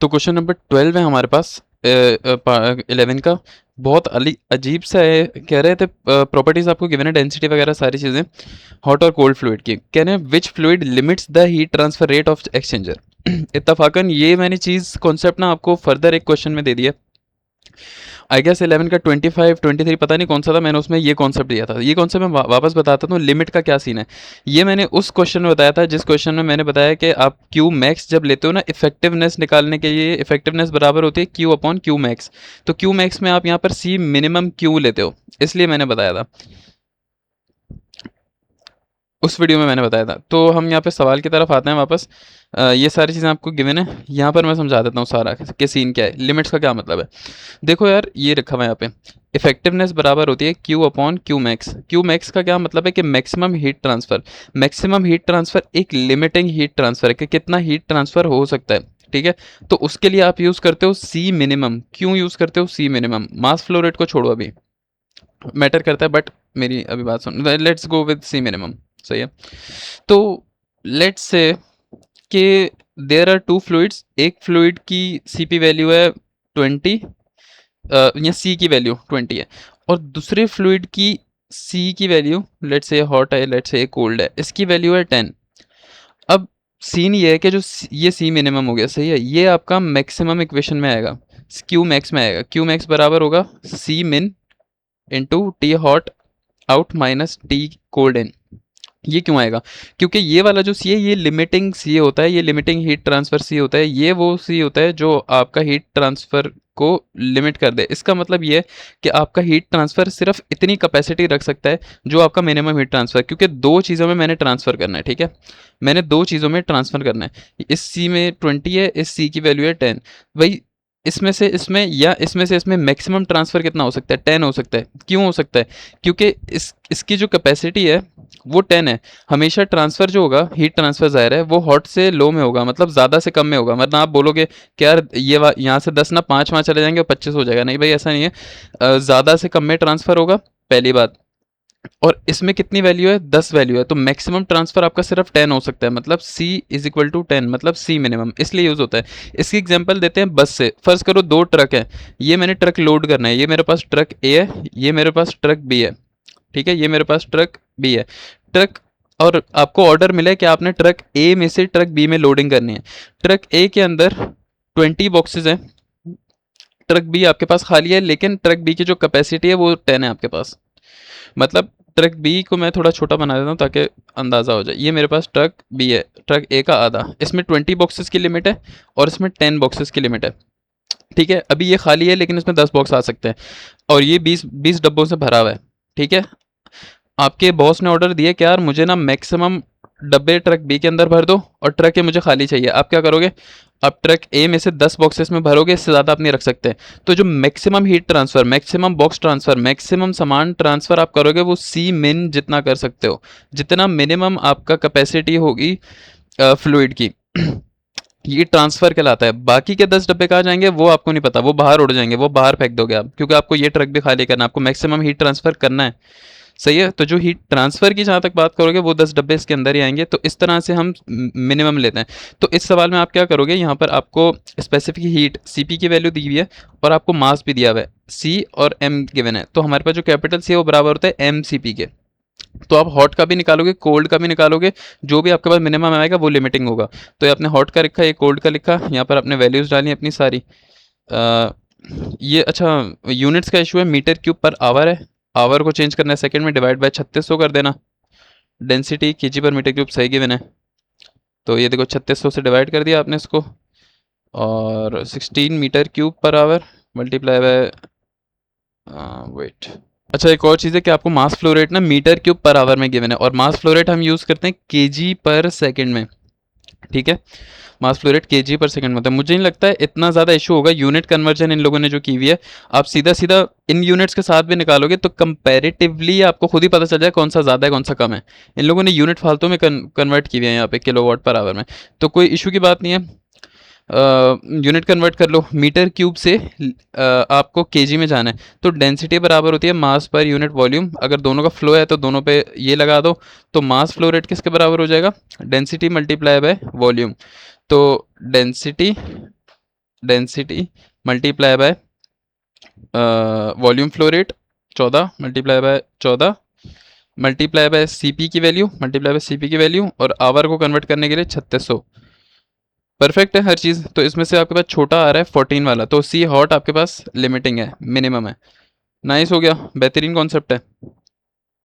तो question number 12 है हमारे पास 11 का। बहुत अजीब सा है। कह रहे थे प्रॉपर्टीज आपको गिवन है, डेंसिटी वगैरह सारी चीज़ें हॉट और कोल्ड फ्लूइड की। कह रहे हैं which fluid limits the heat transfer rate of exchanger. इत्तफाकन ये मैंने चीज़ कॉन्सेप्ट ना आपको फर्दर एक क्वेश्चन में दे दिया। आई गेस 11 का 25 23 पता नहीं कौन सा था, मैंने उसमें ये कॉन्सेप्ट दिया था। ये कॉन्सेप्ट मैं वापस बताता हूँ लिमिट का क्या सीन है। ये मैंने उस क्वेश्चन में बताया था जिस क्वेश्चन में मैंने बताया कि आप क्यू मैक्स जब लेते हो ना इफेक्टिवनेस निकालने के लिए, इफेक्टिवनेस बराबर होती है क्यू अपॉन क्यू मैक्स। तो क्यू मैक्स में आप यहाँ पर सी मिनिमम क्यू लेते हो, इसलिए मैंने बताया था, उस वीडियो में मैंने बताया था। तो हम यहाँ पे सवाल की तरफ आते हैं वापस। ये सारी चीज़ें आपको गिवन है, यहाँ पर मैं समझा देता हूँ सारा कि सीन क्या है, लिमिट्स का क्या मतलब है। देखो यार, ये रखा हुआ है यहाँ पे, इफेक्टिवनेस बराबर होती है Q upon Q max. Q max का क्या मतलब है कि maximum heat transfer. Maximum heat transfer एक लिमिटिंग हीट ट्रांसफर है कि कितना हीट ट्रांसफर हो सकता है, ठीक है। तो उसके लिए आप यूज़ करते हो सी मिनिमम। क्यों यूज़ करते हो सी मिनिमम? मास फ्लो रेट को छोड़ो, अभी मैटर करता है, बट मेरी अभी बात सुन, let's go with C minimum. सही है। तो let's say that there are two fluids, एक फ्लूइड की सीपी वैल्यू है 20, या सी की वैल्यू 20 है, और दूसरे फ्लूइड की सी की वैल्यू, लेट्स से हॉट है, लेट्स से कोल्ड है, इसकी वैल्यू है 10। अब सीन ये है कि ये सी मिनिमम हो गया, सही है, ये आपका मैक्सिमम इक्वेशन में आएगा, क्यू मैक्स में आएगा। क्यू मैक्स बराबर होगा सी मिन into T hot out minus T cold in. ये क्यों आएगा? क्योंकि ये वाला जो सी है ये लिमिटिंग सी होता है, ये लिमिटिंग हीट ट्रांसफर सी होता है, ये वो सी होता है जो आपका हीट ट्रांसफर को लिमिट कर दे। इसका मतलब ये है कि आपका हीट ट्रांसफर सिर्फ इतनी कैपेसिटी रख सकता है जो आपका मिनिमम हीट ट्रांसफर, क्योंकि दो चीज़ों में मैंने ट्रांसफर करना है, ठीक है, मैंने दो चीज़ों में ट्रांसफर करना है। इस सी में 20 है, इस सी की वैल्यू है 10। भाई इसमें से इसमें या इसमें से इसमें मैक्सिमम ट्रांसफर कितना हो सकता है? 10 हो सकता है। क्यों हो सकता है? क्योंकि इसकी जो कैपेसिटी है वो 10 है। हमेशा ट्रांसफ़र जो होगा, हीट ट्रांसफ़र ज़ाहिर है वो हॉट से लो में होगा, मतलब ज़्यादा से कम में होगा। वरना आप बोलोगे कि यार ये यहाँ से 10 ना 5 वहाँ चले जाएंगे और 25 हो जाएगा। नहीं भाई, ऐसा नहीं है। ज़्यादा से कम में ट्रांसफ़र होगा, पहली बात। और इसमें कितनी वैल्यू है? 10 वैल्यू है, तो मैक्सिमम ट्रांसफर आपका सिर्फ 10 हो सकता है, मतलब C इज इक्वल टू 10, मतलब C मिनिमम, इसलिए यूज़ होता है। इसकी एग्जांपल देते हैं बस से। फर्ज करो दो ट्रक है, ये मैंने ट्रक लोड करना है, ये मेरे पास ट्रक A है, ये मेरे पास ट्रक B है, ठीक है, ये मेरे पास ट्रक B है। ट्रक, और आपको ऑर्डर मिला है कि आपने ट्रक A में से ट्रक B में लोडिंग करनी है। ट्रक A के अंदर 20 बॉक्सेस हैं, ट्रक बी आपके पास खाली है, लेकिन ट्रक बी की जो कैपेसिटी है वो 10 है आपके पास। मतलब ट्रक बी को मैं थोड़ा छोटा बना देता हूँ ताकि अंदाज़ा हो जाए। ये मेरे पास ट्रक बी है, ट्रक ए का आधा, इसमें 20 बॉक्सेस की लिमिट है और इसमें 10 बॉक्सेस की लिमिट है, ठीक है। अभी ये खाली है लेकिन इसमें 10 बॉक्स आ सकते हैं, और ये 20 डब्बों से भरा हुआ है, ठीक है। आपके बॉस ने ऑर्डर दिया कि यार मुझे ना मैक्सिमम डब्बे ट्रक बी के अंदर भर दो और ट्रक ए मुझे खाली चाहिए। आप क्या करोगे? आप ट्रक ए में से 10 बॉक्सेस में भरोगे, इससे ज़्यादा आप नहीं रख सकते। तो जो maximum heat transfer, maximum box transfer, maximum सामान ट्रांसफ़र आप करोगे वो सी मिन जितना कर सकते हो, जितना मिनिमम आपका कैपेसिटी होगी फ्लूइड की। ये ट्रांसफ़र कहलाता है। बाकी के 10 डब्बे कहाँ जाएंगे वो आपको नहीं पता, वो बाहर उड़ जाएंगे, वो बाहर फेंक दोगे आप, क्योंकि आपको ये ट्रक भी खाली करना है, आपको मैक्सिमम हीट ट्रांसफ़र करना है, सही है। तो जो हीट ट्रांसफ़र की जहाँ तक बात करोगे वो 10 डब्बे इसके अंदर ही आएंगे। तो इस तरह से हम मिनिमम लेते हैं। तो इस सवाल में आप क्या करोगे, यहाँ पर आपको स्पेसिफिक हीट सीपी की वैल्यू दी हुई है और आपको मास भी दिया हुआ है, सी और एम गिवन है। तो हमारे पास जो कैपिटल सी है वो बराबर होता है एम सी पी के। तो आप हॉट का भी निकालोगे, कोल्ड का भी निकालोगे, जो भी आपके पास मिनिमम आएगा वो लिमिटिंग होगा। तो ये आपने हॉट का लिखा, ये कोल्ड का लिखा, यहाँ पर आपने वैल्यूज़ डाली अपनी सारी। ये अच्छा, यूनिट्स का इशू है, मीटर क्यूब पर आवर है, आवर को चेंज करना है सेकंड में, डिवाइड बाय 3600 कर देना। डेंसिटी केजी पर मीटर क्यूब सही गिवन है, तो ये देखो 3600 से डिवाइड कर दिया आपने इसको, और 16 metre cube per hour multiply by, wait, अच्छा एक और चीज़ है कि आपको मास फ्लो रेट ना मीटर क्यूब पर आवर में गिवन है, और मास फ्लो रेट हम यूज़ करते हैं केजी पर सेकंड में, ठीक है। Mass flow rate KG per second में होता है। मुझे नहीं लगता है इतना ज़्यादा इशू होगा, यूनिट कन्वर्जन इन लोगों ने जो की हुई है, आप सीधा सीधा इन यूनिट्स के साथ भी निकालोगे तो कंपैरेटिवली आपको खुद ही पता चल जाए कौन सा ज़्यादा है कौन सा कम है। इन लोगों ने यूनिट फालतू में कन्वर्ट की हुई है यहाँ पे किलोवाट पर आवर में, तो कोई इशू की बात नहीं है। यूनिट कन्वर्ट कर लो, मीटर क्यूब से आपको केजी में जाना है, तो डेंसिटी बराबर होती है मास पर यूनिट वॉल्यूम। अगर दोनों का फ्लो है तो दोनों पे ये लगा दो, तो मास फ्लो रेट किसके बराबर हो जाएगा? Density multiply by volume. तो density density multiply by volume flow rate 14 multiply by 14 multiply by CP की वैल्यू मल्टीप्लाई बाय सीपी की वैल्यू और आवर को कन्वर्ट करने के लिए 3600। परफेक्ट है हर चीज़। तो इसमें से आपके पास छोटा आ रहा है 14 वाला, तो सी हॉट आपके पास लिमिटिंग है, मिनिमम है। नाइस हो गया, बेहतरीन कॉन्सेप्ट है।